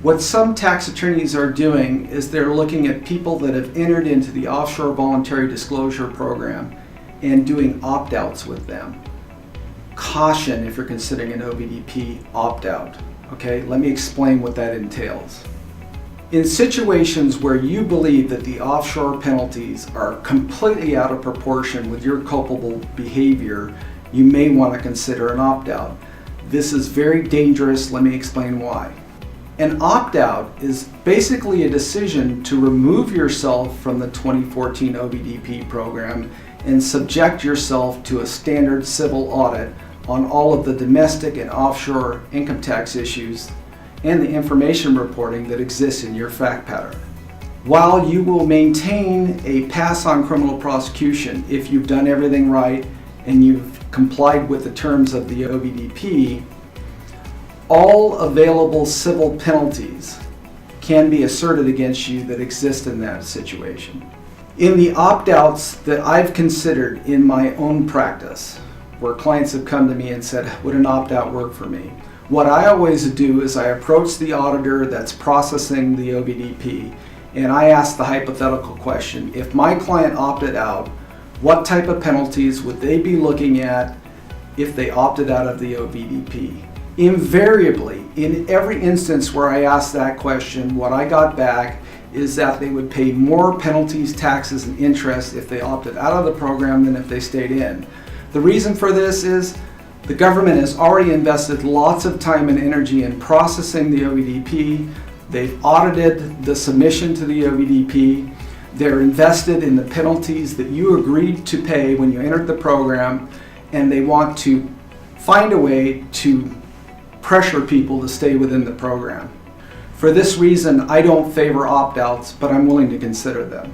What some tax attorneys are doing is they're looking at people that have entered into the offshore voluntary disclosure program and doing opt-outs with them. Caution if you're considering an OVDP opt-out. Okay, let me explain what that entails. In situations where you believe that the offshore penalties are completely out of proportion with your culpable behavior, you may want to consider an opt-out. This is very dangerous. Let me explain why. An opt-out is basically a decision to remove yourself from the 2014 OVDP program and subject yourself to a standard civil audit on all of the domestic and offshore income tax issues and the information reporting that exists in your fact pattern. While you will maintain a pass on criminal prosecution if you've done everything right and you've complied with the terms of the OVDP, all available civil penalties can be asserted against you that exist in that situation. In the opt-outs that I've considered in my own practice, where clients have come to me and said, would an opt-out work for me? What I always do is I approach the auditor that's processing the OVDP and I ask the hypothetical question, if my client opted out, what type of penalties would they be looking at if they opted out of the OVDP? Invariably, in every instance where I asked that question, what I got back is that they would pay more penalties, taxes, and interest if they opted out of the program than if they stayed in. The reason for this is the government has already invested lots of time and energy in processing the OVDP. They've audited the submission to the OVDP. They're invested in the penalties that you agreed to pay when you entered the program, and they want to find a way to pressure people to stay within the program. For this reason, I don't favor opt-outs, but I'm willing to consider them.